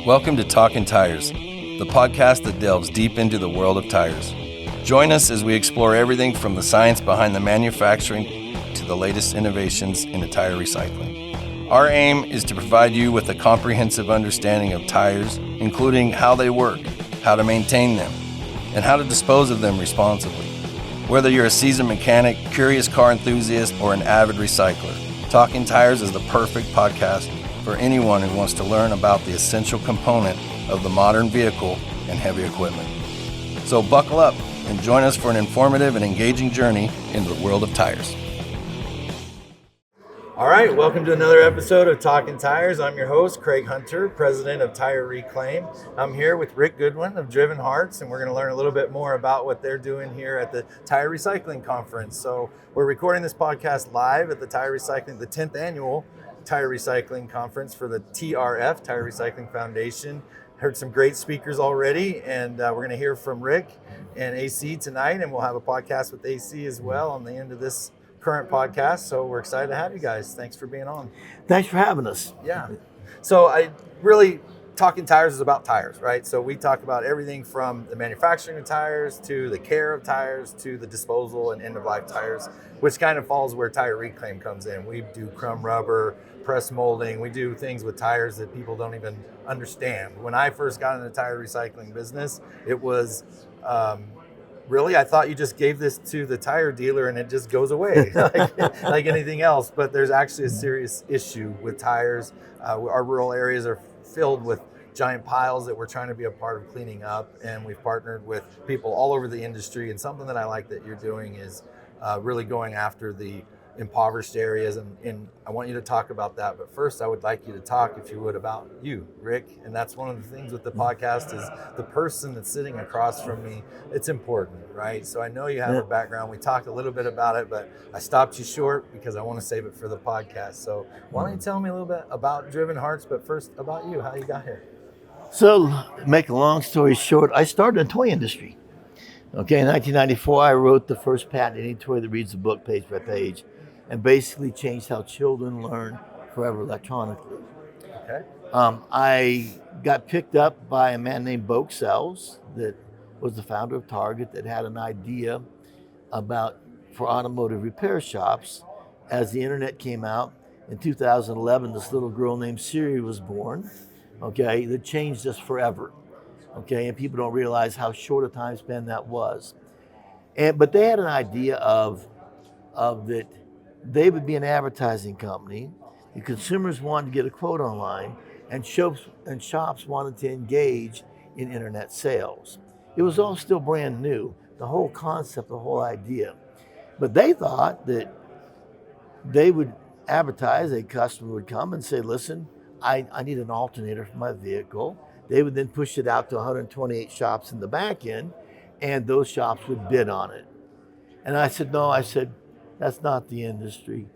Welcome to Talkin Tires, the podcast that delves deep into the world of tires. Join us as we explore everything from the science behind the manufacturing to the latest innovations in tire recycling. Our aim is to provide you with a comprehensive understanding of tires, including how they work, how to maintain them, and how to dispose of them responsibly. Whether you're a seasoned mechanic, curious car enthusiast, or an avid recycler, Talkin Tires is the perfect podcast for anyone who wants to learn about the essential component of the modern vehicle and heavy equipment. So buckle up and join us for an informative and engaging journey into the world of tires. All right, welcome to another episode of Talkin Tires. I'm your host, Craig Hunter, president of Tire Reclaim. I'm here with Rick Goodwin of Driven Hearts, and we're going to learn a little bit more about what they're doing here at the Tire Recycling Conference. So we're recording this podcast live at the Tire Recycling, the 10th annual Tire Recycling Conference for the TRF, Tire Recycling Foundation. Heard some great speakers already, and we're going to hear from Rick and AC tonight, and we'll have a podcast with AC as well on the end of this current podcast. So we're excited to have you guys. Thanks for being on. Thanks for having us. Yeah. So Talkin Tires is about tires, right? So we talk about everything from the manufacturing of tires to the care of tires to the disposal and end-of-life tires, which kind of falls where Tire Reclaim comes in. We do crumb rubber, press molding. We do things with tires that people don't even understand. When I first got into the tire recycling business, it was really, I thought you just gave this to the tire dealer and it just goes away like anything else. But there's actually a serious issue with tires. Our rural areas are filled with giant piles that we're trying to be a part of cleaning up. And we've partnered with people all over the industry. And something that I like that you're doing is really going after the impoverished areas, and I want you to talk about that. But first, I would like you to talk, if you would, about you, Rick. And that's one of the things with the podcast is the person that's sitting across from me. It's important, right? So I know you have a background. We talked a little bit about it, but I stopped you short because I want to save it for the podcast. So why don't you tell me a little bit about Driven Hearts, but first about you, how you got here. So, make a long story short, I started in the toy industry. Okay, in 1994, I wrote the first patent, any toy that reads the book page by page, and basically changed how children learn forever electronically. Okay. I got picked up by a man named Bo Sells, that was the founder of Target, that had an idea for automotive repair shops. As the internet came out in 2011, this little girl named Siri was born. Okay, that changed us forever. Okay, and people don't realize how short a time span that was. But they had an idea of that they would be an advertising company. The consumers wanted to get a quote online, and shops wanted to engage in internet sales. It was all still brand new, the whole concept, the whole idea. But they thought that they would advertise, a customer would come and say, listen, I need an alternator for my vehicle. They would then push it out to 128 shops in the back end, and those shops would bid on it. And I said, no, that's not the industry.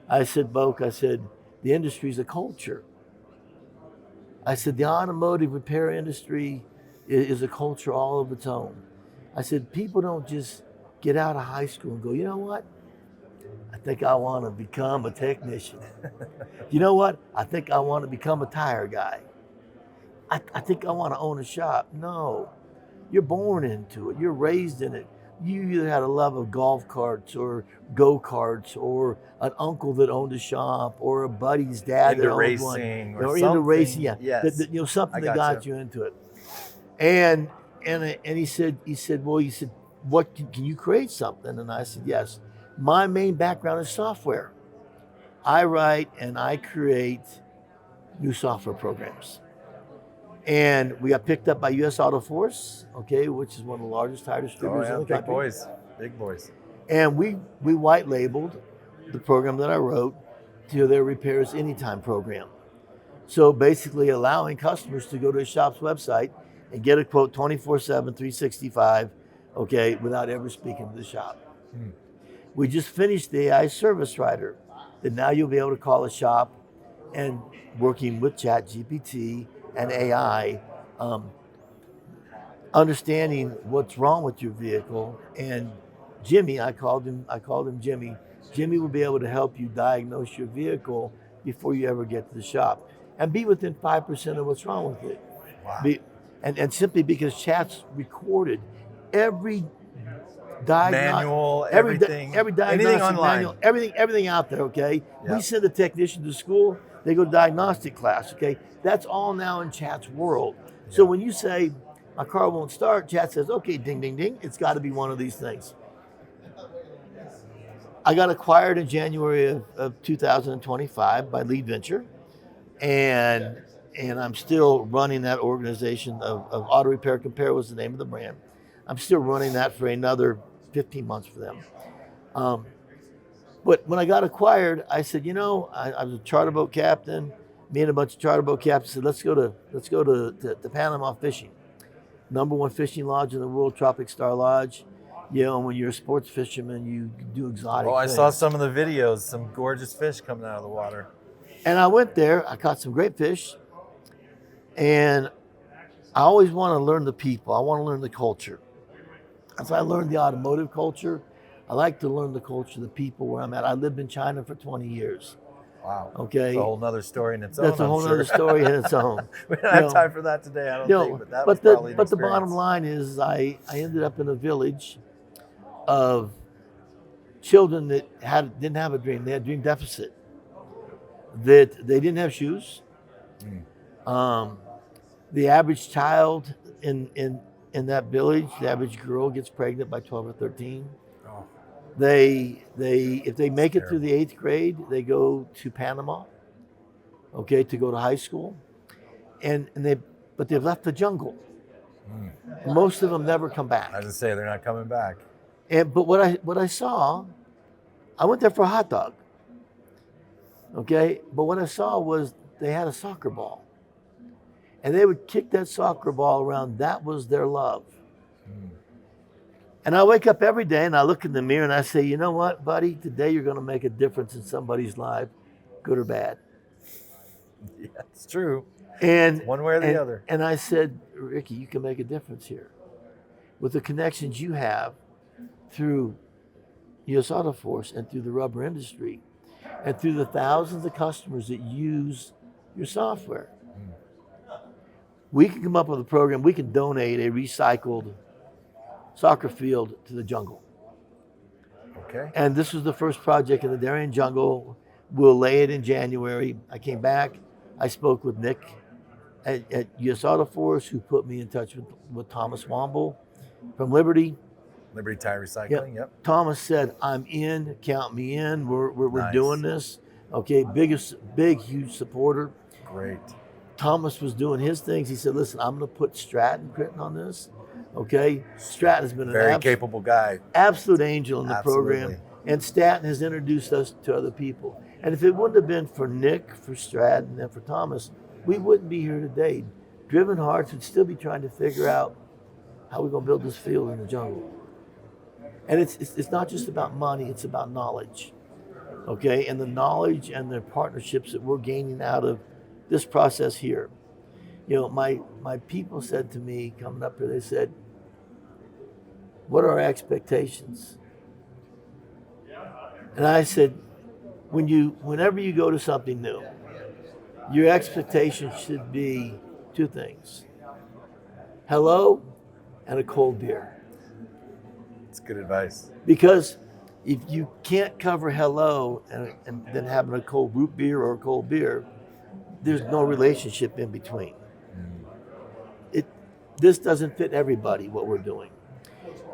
I said, Boke, the industry is a culture. I said, the automotive repair industry is a culture all of its own. I said, people don't just get out of high school and go, you know what? I think I want to become a technician. You know what? I think I want to become a tire guy. I think I want to own a shop. No, you're born into it. You're raised in it. You either had a love of golf carts or go-karts, or an uncle that owned a shop, or a buddy's dad that owned one. Or into racing, yeah. Yes. Something that got you into it. And he said, what can you create something? And I said, yes. My main background is software. I write and I create new software programs. And we got picked up by U.S. Auto Force, okay, which is one of the largest tire distributors in the country. Big boys. And we white labeled the program that I wrote to their Repairs Anytime program. So basically allowing customers to go to a shop's website and get a quote 24/7, 365, okay, without ever speaking to the shop. We just finished the AI service writer that now you'll be able to call a shop and working with ChatGPT and AI, understanding what's wrong with your vehicle. And Jimmy, I called him Jimmy. Jimmy will be able to help you diagnose your vehicle before you ever get to the shop. and be within 5% of what's wrong with it. Wow. And simply because chat's recorded every Manual, everything, every anything diagnostic online. manual, everything out there, okay? Yep. We send a technician to school, they go to diagnostic class, okay? That's all now in chat's world. So when you say, my car won't start, chat says, okay, ding, ding, ding, it's got to be one of these things. I got acquired in January of 2025 by Lead Venture, and I'm still running that organization of Auto Repair Compare was the name of the brand. I'm still running that for another 15 months for them. But when I got acquired, I said, I was a charter boat captain. Me and a bunch of charter boat captains said, let's go to Panama fishing. #1 fishing lodge in the world, Tropic Star Lodge. And when you're a sports fisherman, you do exotic Oh, I things. saw some of the videos, some gorgeous fish coming out of the water. And I went there, I caught some great fish, and I always want to learn the people. I want to learn the culture. As I learned the automotive culture, I like to learn the culture of the people where I'm at. I lived in China for 20 years. Wow. Okay. It's a whole nother story in its own. That's a whole other story in its own. We don't have time for that today, I don't think, but that was probably an But the experience. bottom line is I ended up in a village of children that didn't have a dream. They had dream deficit. That they didn't have shoes. The average child in that village, the average girl gets pregnant by 12 or 13. Oh. If they make it through the 8th grade, they go to Panama, okay, to go to high school, but they've left the jungle. Most of them never come back. I was gonna say they're not coming back. But what I saw, I went there for a hot dog. Okay, but what I saw was they had a soccer ball, and they would kick that soccer ball around. That was their love. And I wake up every day and I look in the mirror and I say, you know what, buddy? Today you're going to make a difference in somebody's life, good or bad. Yeah, it's true. And one way or the other. And I said, Ricky, you can make a difference here with the connections you have through U.S. Auto Force and through the rubber industry and through the thousands of customers that use your software. We can come up with a program. We can donate a recycled soccer field to the jungle. Okay. And this was the first project in the Darien jungle. We'll lay it in January. I came back. I spoke with Nick at U.S. Auto Force, who put me in touch with Thomas Womble from Liberty. Liberty Tire Recycling, yep. Thomas said, I'm in, count me in. We're Nice. doing this. Okay, big, huge supporter. Great. Thomas was doing his things. He said, listen, I'm going to put Stratton Critton on this. Okay, Stratton has been an very capable guy. Absolute angel in the Absolutely. program. And Stratton has introduced us to other people. And if it wouldn't have been for Nick, for Stratton, and for Thomas, we wouldn't be here today. Driven Hearts would still be trying to figure out how we're going to build this field in the jungle. And it's not just about money, it's about knowledge. Okay, and the knowledge and the partnerships that we're gaining out of this process here. My people said to me coming up here, they said, what are our expectations? And I said, whenever you go to something new, your expectation should be two things: hello and a cold beer. That's good advice. Because if you can't cover hello and then having a cold root beer or a cold beer, there's no relationship in between. This doesn't fit everybody, what we're doing.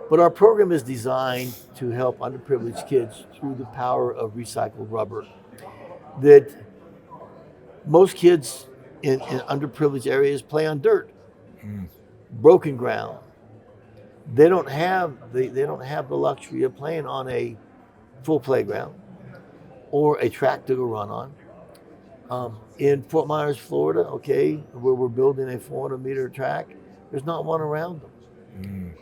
But our program is designed to help underprivileged kids through the power of recycled rubber. That most kids in underprivileged areas play on dirt, broken ground. They don't have the luxury of playing on a full playground or a track to go run on. In Fort Myers, Florida, okay, where we're building a 400-meter track, there's not one around them.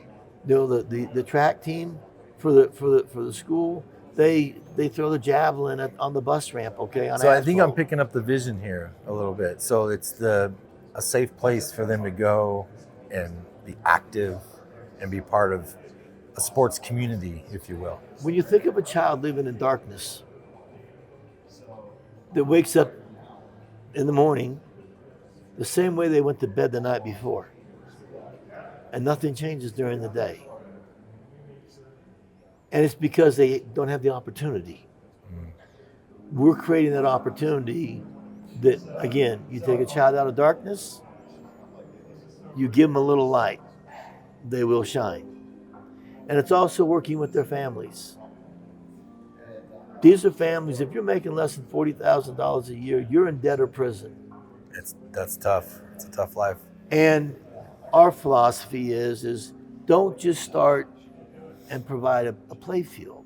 The track team for the school, they throw the javelin on the bus ramp, okay? So I think I'm picking up the vision here a little bit. So it's a safe place for them to go and be active and be part of a sports community, if you will. When you think of a child living in darkness that wakes up in the morning the same way they went to bed the night before. And nothing changes during the day. And it's because they don't have the opportunity. We're creating that opportunity that, again, you take a child out of darkness, you give them a little light, they will shine. And it's also working with their families. These are families, if you're making less than $40,000 a year, you're in debt or prison. That's tough. It's a tough life. And our philosophy is don't just start and provide a play field.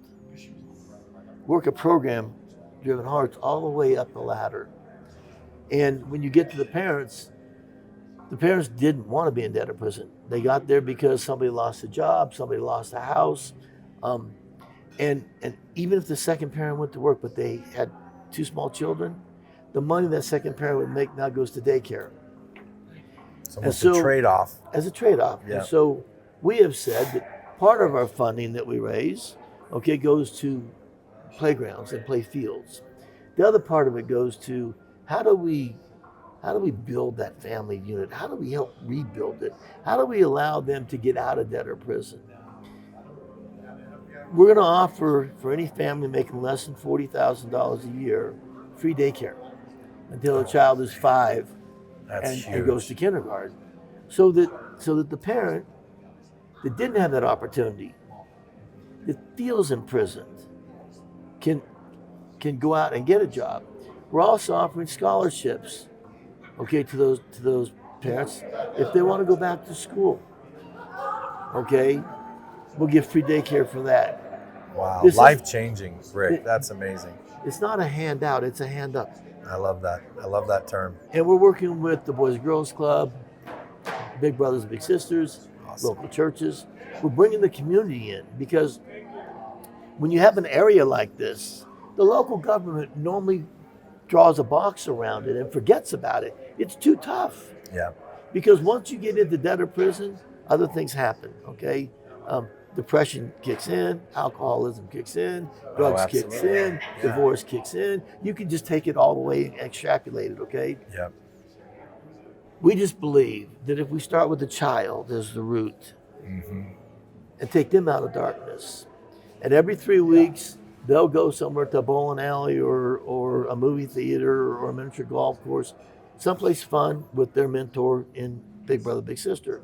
Work a program-driven hearts all the way up the ladder. And when you get to the parents didn't want to be in debt or prison. They got there because somebody lost a job, somebody lost a house. And even if the second parent went to work, but they had 2 small children, the money that second parent would make now goes to daycare. It's almost a trade-off. As a trade-off. Yeah. And so we have said that part of our funding that we raise, goes to playgrounds and play fields. The other part of it goes to how do we build that family unit? How do we help rebuild it? How do we allow them to get out of debt or prison? We're going to offer for any family making less than $40,000 a year free daycare until the child is 5 and goes to kindergarten, so that the parent that didn't have that opportunity, that feels imprisoned, can go out and get a job. We're also offering scholarships, to those parents if they want to go back to school. We'll give free daycare for that. Wow, life-changing, Rick. That's amazing. It's not a handout, it's a hand up. I love that. I love that term. And we're working with the Boys and Girls Club, Big Brothers and Big Sisters, local churches. We're bringing the community in because when you have an area like this, the local government normally draws a box around it and forgets about it. It's too tough. Yeah. Because once you get into debt or prison, other things happen, depression kicks in, alcoholism kicks in, drugs kicks in, divorce kicks in. You can just take it all the way and extrapolate it, Yeah. We just believe that if we start with the child as the root and take them out of darkness, and every 3 weeks they'll go somewhere to a bowling alley or a movie theater or a miniature golf course, someplace fun with their mentor in Big Brother, Big Sister.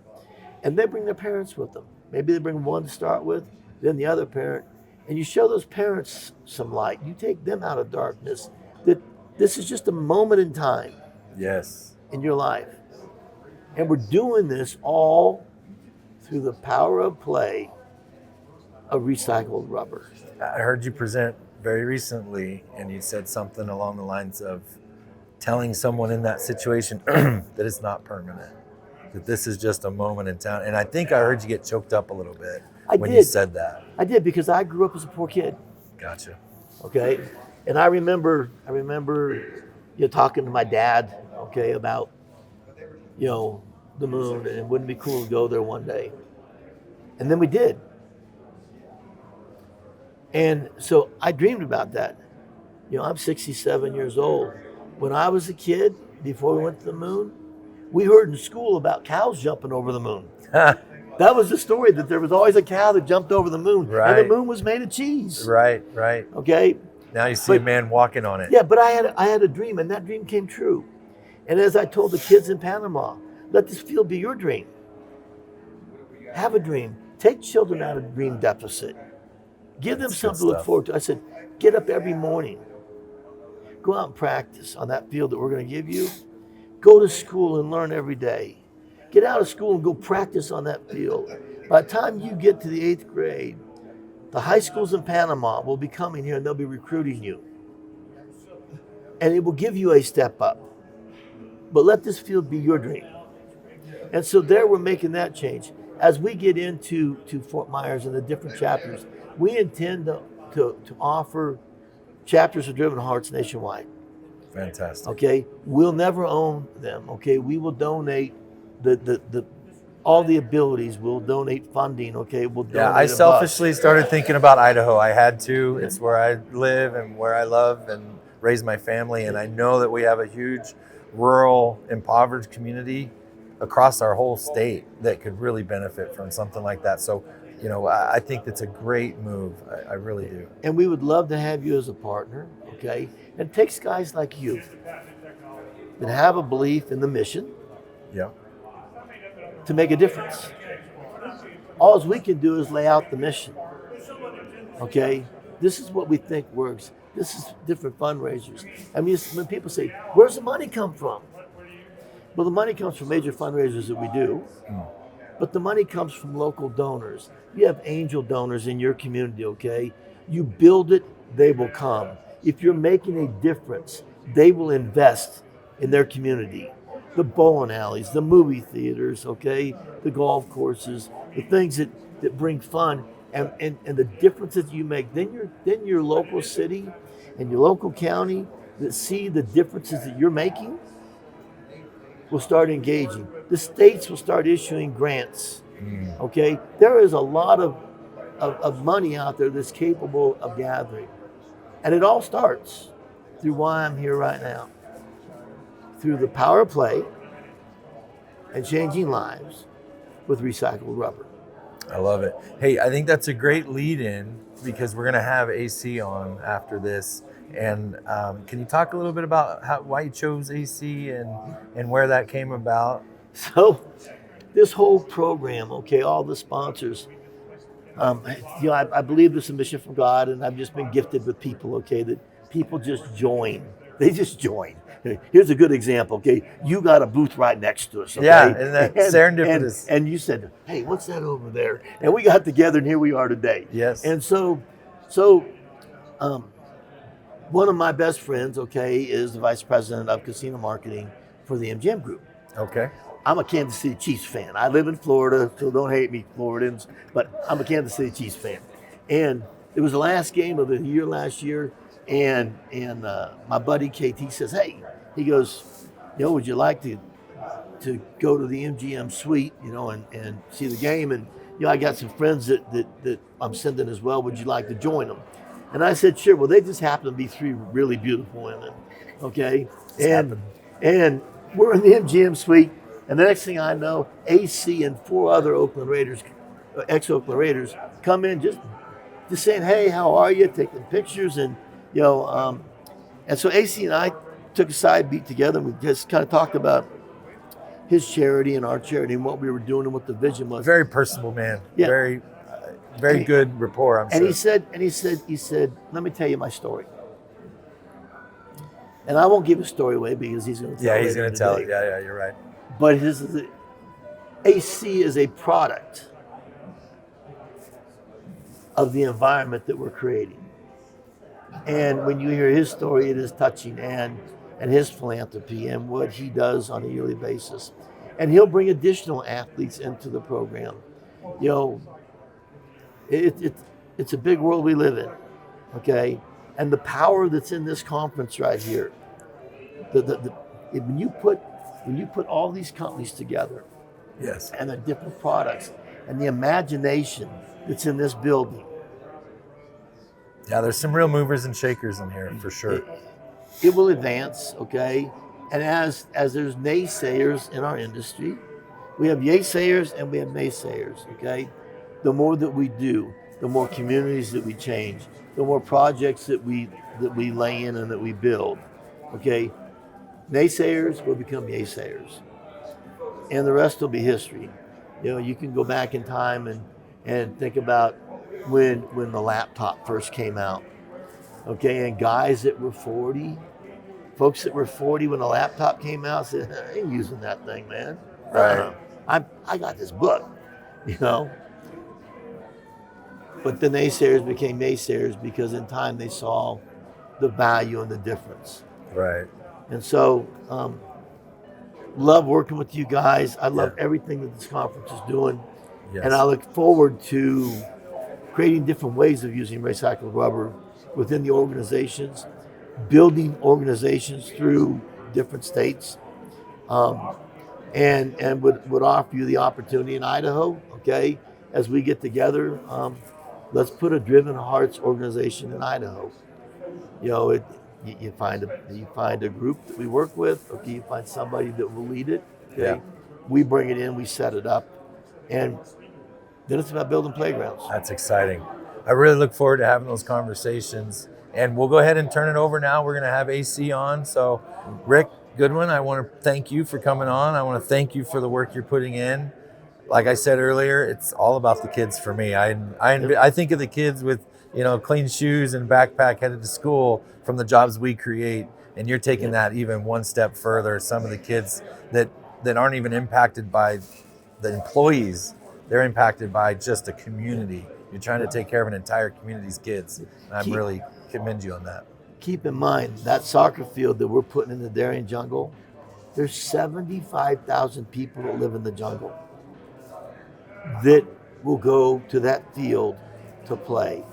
And they bring their parents with them. Maybe they bring one to start with, then the other parent, and you show those parents some light. You take them out of darkness, that this is just a moment in time. Yes. In your life. And we're doing this all through the power of play of recycled rubber. I heard you present very recently, and you said something along the lines of telling someone in that situation that it's not permanent, that this is just a moment in time. And I think I heard you get choked up a little bit when you said that. I did, because I grew up as a poor kid. Gotcha. And I remember talking to my dad, about, the moon, and it wouldn't be cool to go there one day. And then we did. And so I dreamed about that. I'm 67 years old. When I was a kid, before we went to the moon, we heard in school about cows jumping over the moon. That was the story, that there was always a cow that jumped over the moon. Right. And the moon was made of cheese. Right. Now you see a man walking on it. Yeah, but I had a dream, and that dream came true. And as I told the kids in Panama, let this field be your dream. Have a dream. Take children out of dream deficit. Give them something to look forward to. I said, get up every morning. Go out and practice on that field that we're going to give you. Go to school and learn every day. Get out of school and go practice on that field. By the time you get to the 8th grade, the high schools in Panama will be coming here and they'll be recruiting you. And it will give you a step up. But let this field be your dream. And so there we're making that change. As we get into Fort Myers and the different chapters, we intend to offer chapters of Driven Hearts nationwide. Fantastic. We'll never own them. We will donate all the abilities. We'll donate funding. We'll donate. Yeah, I selfishly started thinking about Idaho. I had to. It's where I live and where I love and raise my family. And I know that we have a huge rural, impoverished community across our whole state that could really benefit from something like that. So, I think that's a great move. I really do. And we would love to have you as a partner, okay? And it takes guys like you that have a belief in the mission Yeah. to make a difference. All we can do is lay out the mission, okay? This is what we think works. This is different fundraisers. I mean, when people say, where's the money come from? Well, the money comes from major fundraisers that we do, but the money comes from local donors. You have angel donors in your community, okay? You build it, they will come. If you're making a difference, they will invest in their community. The bowling alleys, the movie theaters, okay? The golf courses, the things that bring fun and the differences you make. Then your local city and your local county that see the differences that you're making will start engaging. The states will start issuing grants. Okay, there is a lot of money out there that's capable of gathering, and it all starts through why I'm here right now, through the power of play and changing lives with recycled rubber. I love it. Hey, I think that's a great lead in because we're going to have AC on after this. And can you talk a little bit about why you chose AC and where that came about? So this whole program, okay, all the sponsors, I believe this is a mission from God, and I've just been gifted with people, okay, that people just join. They just join. Here's a good example, okay? You got a booth right next to us, okay? Yeah, and that serendipitous. And you said, hey, what's that over there? And we got together, and here we are today. Yes. And so one of my best friends, okay, is the vice president of casino marketing for the MGM Group. Okay. I'm a Kansas City Chiefs fan. I live in Florida, so don't hate me, Floridans, but I'm a Kansas City Chiefs fan. And it was the last game of the year last year, and my buddy KT says, hey, he goes, would you like to go to the MGM suite, and see the game? And I got some friends that I'm sending as well. Would you like to join them? And I said, sure. Well, they just happen to be three really beautiful women, okay? And we're in the MGM suite, and the next thing I know, AC and four other Oakland Raiders, ex-Oakland Raiders, come in just saying, hey, how are you? Taking pictures, and and so AC and I took a side beat together, and we just kind of talked about his charity and our charity and what we were doing and what the vision was. Very personable man. Yeah. Very good rapport, I'm sure. And he said, let me tell you my story. And I won't give his story away because he's going to tell it. Yeah, he's going to tell it. Yeah, you're right. But AC is a product of the environment that we're creating. And when you hear his story, it is touching, and his philanthropy and what he does on a yearly basis. And he'll bring additional athletes into the program. It's a big world we live in, okay? And the power that's in this conference right here, when you put all these companies together, yes, and the different products and the imagination that's in this building. Yeah, there's some real movers and shakers in here for sure. It will advance, okay? And as there's naysayers in our industry, we have yaysayers and we have naysayers, okay? The more that we do, the more communities that we change, the more projects that we lay in and that we build, okay? Naysayers will become yaysayers, and the rest will be history. You can go back in time and think about when the laptop first came out, okay? And guys that were 40, folks that were 40 when the laptop came out said, I ain't using that thing, man. Right. I got this book, But the naysayers became naysayers because in time they saw the value and the difference. Right. And so, love working with you guys. I love everything that this conference is doing. Yes. And I look forward to creating different ways of using recycled rubber within the organizations, building organizations through different states, and would offer you the opportunity in Idaho, okay, as we get together, let's put a Driven Hearts organization in Idaho. You find a group that we work with. Okay, you find somebody that will lead it. Okay, Yeah. we bring it in, we set it up, and then it's about building playgrounds. That's exciting. I really look forward to having those conversations. And we'll go ahead and turn it over now. We're going to have AC on. So, Rick Goodwin, I want to thank you for coming on. I want to thank you for the work you're putting in. Like I said earlier, it's all about the kids for me. I think of the kids with, clean shoes and backpack headed to school from the jobs we create. And you're taking that even one step further. Some of the kids that aren't even impacted by the employees, they're impacted by just a community. You're trying to take care of an entire community's kids. And I'm really commend you on that. Keep in mind, that soccer field that we're putting in the Darien jungle, there's 75,000 people that live in the jungle that will go to that field to play.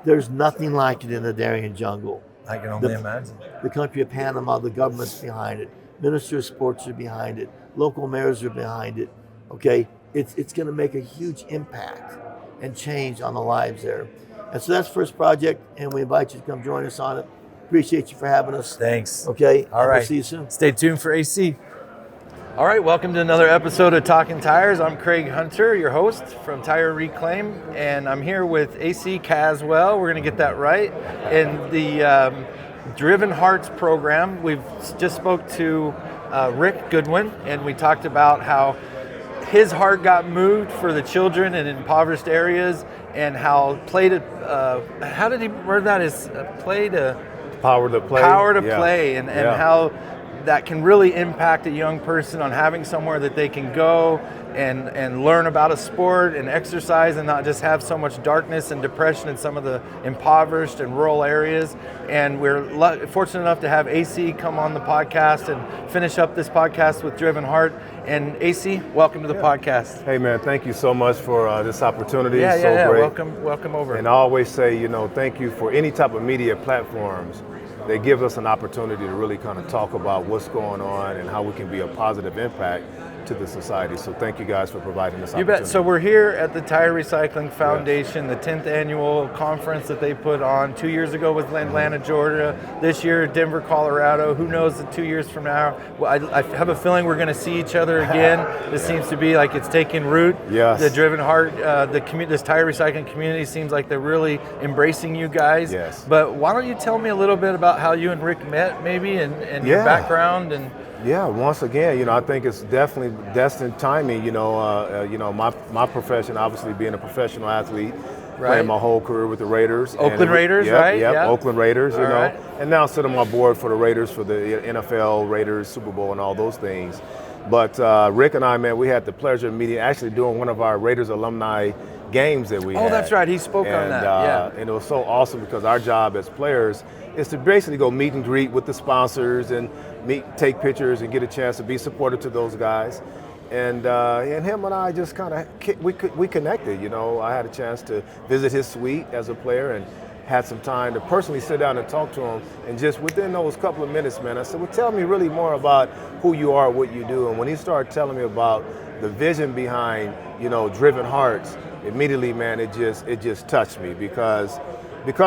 There's nothing like it in the Darien jungle. I can only imagine. The country of Panama, the government's behind it. Minister of Sports are behind it. Local mayors are behind it. Okay, it's going to make a huge impact and change on the lives there. And so that's the first project, and we invite you to come join us on it. Appreciate you for having us. Thanks. Okay. All right. We'll see you soon. Stay tuned for AC. All right. Welcome to another episode of Talkin Tires. I'm Craig Hunter, your host from Tire Reclaim, and I'm here with AC Caswell. We're going to get that right. In the Driven Hearts program, we've just spoke to Rick Goodwin, and we talked about how his heart got moved for the children in impoverished areas, and how play to how did he word that? Is play to power to play. Power to play, and how that can really impact a young person on having somewhere that they can go and learn about a sport and exercise, and not just have so much darkness and depression in some of the impoverished and rural areas. And we're fortunate enough to have AC come on the podcast and finish up this podcast with Driven Heart. And AC, welcome to the podcast. Hey man, thank you so much for this opportunity. Yeah, great. Welcome over. And I always say, thank you for any type of media platforms that give us an opportunity to really kind of talk about what's going on and how we can be a positive impact to the society. So thank you guys for providing this opportunity. You bet. So we're here at the Tire Recycling Foundation, the 10th annual conference that they put on. 2 years ago was Atlanta, Georgia. This year, Denver, Colorado. Who knows, 2 years from now? Well, I have a feeling we're going to see each other again. This seems to be like it's taking root. Yes. The Driven Heart, this tire recycling community seems like they're really embracing you guys. Yes. But why don't you tell me a little bit about how you and Rick met, maybe, and your background and. Yeah, once again, I think it's definitely destined timing. My profession, obviously being a professional athlete, playing my whole career with the Raiders. Oakland Raiders, right? Yep, Oakland Raiders, All right. And now sit on my board for the Raiders, for the NFL, Raiders, Super Bowl, and all those things. But Rick and I, man, we had the pleasure of meeting, actually doing one of our Raiders alumni games that we had. Oh, that's right. He spoke on that. And it was so awesome because our job as players is to basically go meet and greet with the sponsors and take pictures and get a chance to be supportive to those guys. And him and I just kind of, we connected. I had a chance to visit his suite as a player and had some time to personally sit down and talk to him. And just within those couple of minutes, man, I said, well, tell me really more about who you are, what you do. And when he started telling me about the vision behind, Driven Hearts, immediately, man, it just touched me because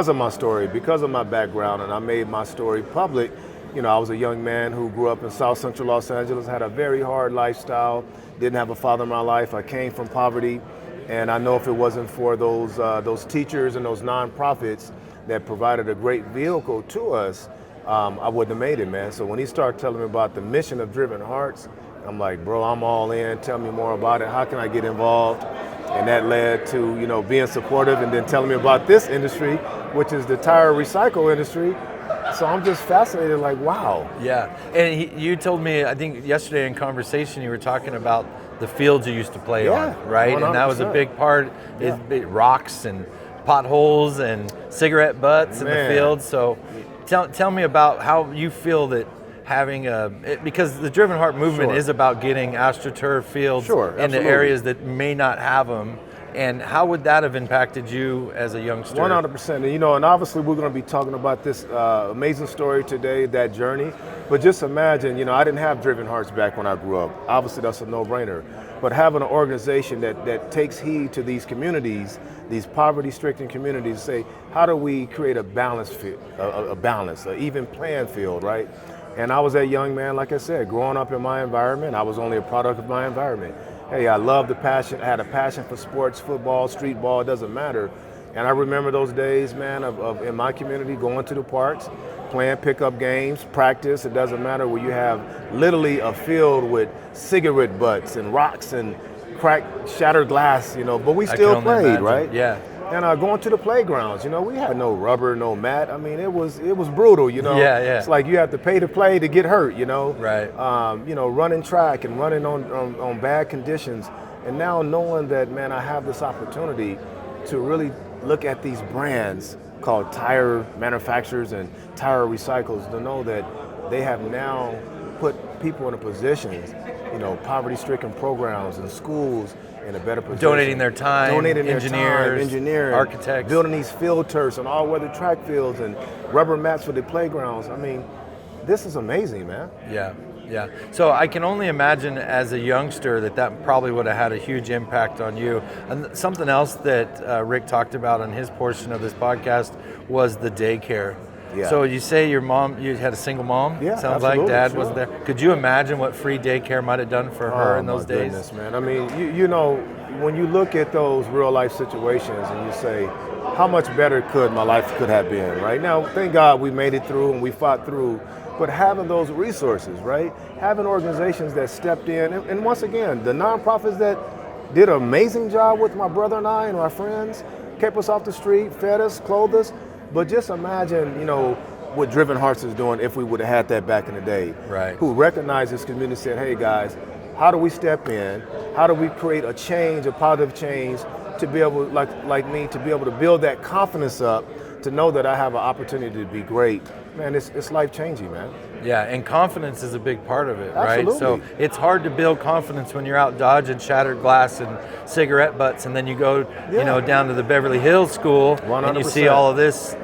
of my story, because of my background, and I made my story public. I was a young man who grew up in South Central Los Angeles, had a very hard lifestyle, didn't have a father in my life. I came from poverty, and I know if it wasn't for those teachers and those nonprofits that provided a great vehicle to us, I wouldn't have made it, man. So when he started telling me about the mission of Driven Hearts, I'm like, bro, I'm all in. Tell me more about it. How can I get involved? And that led to, being supportive and then telling me about this industry, which is the tire recycle industry. So I'm just fascinated, like, wow. Yeah, and you told me, I think yesterday in conversation, you were talking about the fields you used to play on, right? 100%. And that was a big part, rocks and potholes and cigarette butts in the fields. So tell me about how you feel that having because the Driven Heart movement is about getting AstroTurf fields into areas that may not have them. And how would that have impacted you as a youngster? 100%. And, and obviously we're going to be talking about this amazing story today, that journey. But just imagine, I didn't have Driven Hearts back when I grew up. Obviously, that's a no-brainer. But having an organization that takes heed to these communities, these poverty-stricken communities, say, how do we create a balanced field, an even playing field, right? And I was that young man, like I said, growing up in my environment. I was only a product of my environment. Hey, I loved the passion. I had a passion for sports, football, street ball, it doesn't matter. And I remember those days, man, of in my community, going to the parks, playing pickup games, practice, it doesn't matter, where you have literally a field with cigarette butts and rocks and cracked, shattered glass, but we still played, imagine. right? Yeah. And going to the playgrounds, we had no rubber, no mat. I mean, it was brutal, Yeah. It's like you have to pay to play to get hurt, Right. Running track and running on bad conditions. And now knowing that, man, I have this opportunity to really look at these brands called tire manufacturers and tire recyclers, to know that they have now put people in a position, poverty-stricken programs and schools in a better position. Donating their time, engineering, architects. Building these field turfs and all-weather track fields and rubber mats for the playgrounds. I mean, this is amazing, man. Yeah. So I can only imagine as a youngster that probably would have had a huge impact on you. And something else that Rick talked about on his portion of this podcast was the daycare. Yeah. So you say you had a single mom? Yeah, Sounds absolutely, like dad sure. wasn't there. Could you imagine what free daycare might have done for her in those days? Goodness, man. I mean, when you look at those real life situations and you say, how much better my life could have been, right? Now, thank God we made it through and we fought through, but having those resources, right? Having organizations that stepped in, and once again, the nonprofits that did an amazing job with my brother and I and our friends, kept us off the street, fed us, clothed us. But just imagine, what Driven Hearts is doing if we would have had that back in the day. Right. Who recognized this community and said, hey guys, how do we step in? How do we create a change, a positive change, to be able, like me, to be able to build that confidence up, to know that I have an opportunity to be great. Man, it's life-changing, man. Yeah, and confidence is a big part of it, right? Absolutely. So it's hard to build confidence when you're out dodging shattered glass and cigarette butts, and then you go, down to the Beverly Hills school 100%. and you see all of this,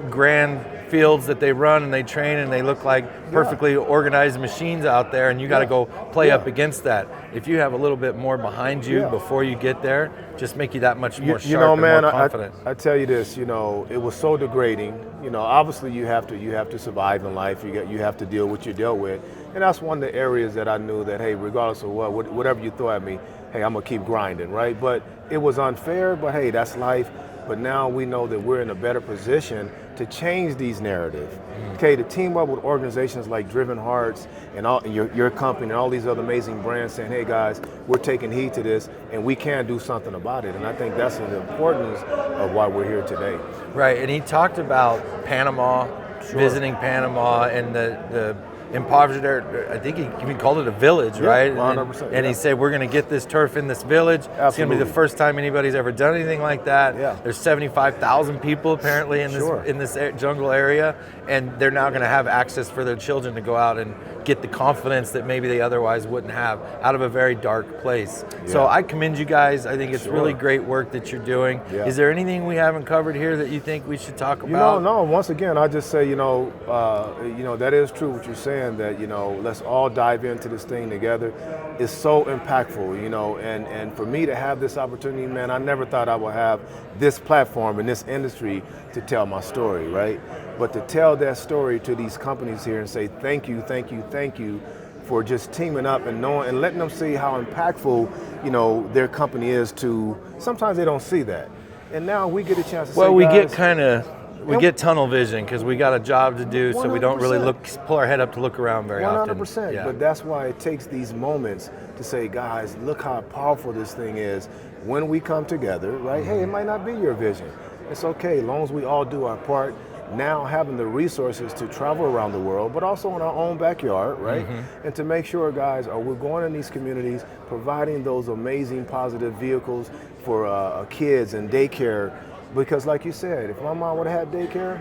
grand fields that they run and they train and they look like perfectly organized machines out there, and you got to go play up against that. If you have a little bit more behind you before you get there, just make you that much more sharp and more confident. I tell you this, it was so degrading. Obviously you have to survive in life. You have to deal with what you dealt with, and that's one of the areas that I knew that, hey, regardless of whatever you throw at me, hey, I'm gonna keep grinding, right? But it was unfair, but hey, that's life. But now we know that we're in a better position to change these narratives. Okay, to team up with organizations like Driven Hearts and your company and all these other amazing brands saying, hey guys, we're taking heed to this and we can do something about it. And I think that's the importance of why we're here today. Right, and he talked about Panama, visiting Panama and the impoverished area. I think he even called it a village, right? 100%. And he said, we're going to get this turf in this village. Absolutely. It's going to be the first time anybody's ever done anything like that. Yeah. There's 75,000 people apparently in this jungle area, and they're now going to have access for their children to go out and get the confidence that maybe they otherwise wouldn't have out of a very dark place. Yeah. So I commend you guys. I think it's really great work that you're doing. Yeah. Is there anything we haven't covered here that you think we should talk about? No. Once again, I just say, that is true what you're saying, that, let's all dive into this thing together. It's so impactful, and for me to have this opportunity, man, I never thought I would have this platform in this industry to tell my story, right? But to tell that story to these companies here and say, thank you for just teaming up and knowing and letting them see how impactful, their company is to, sometimes they don't see that. And now we get a chance to say, we guys, we get tunnel vision because we got a job to do, so we don't really 100%. pull our head up to look around very often. 100%. Yeah. But that's why it takes these moments to say, guys, look how powerful this thing is when we come together, right? Hey, it might not be your vision. It's okay, as long as we all do our part. Now having the resources to travel around the world, but also in our own backyard, right? And to make sure, guys, we're going in these communities, providing those amazing positive vehicles for kids and daycare. Because like you said, if my mom would have had daycare,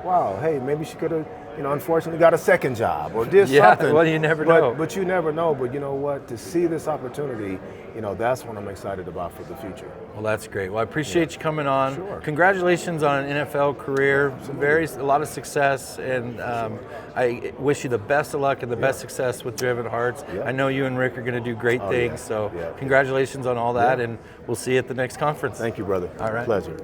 wow, hey, maybe she could have unfortunately got a second job or did Yeah, something. well, you never know. But you never know. But you know what? To see this opportunity, that's what I'm excited about for the future. Well, that's great. Well, I appreciate you coming on. Sure. Congratulations on an NFL career. A lot of success, and I wish you the best of luck and the best success with Driven Hearts. Yeah. I know you and Rick are going to do great things. Yeah. So Yeah. congratulations on all that, and we'll see you at the next conference. Thank you, brother. All right. Pleasure.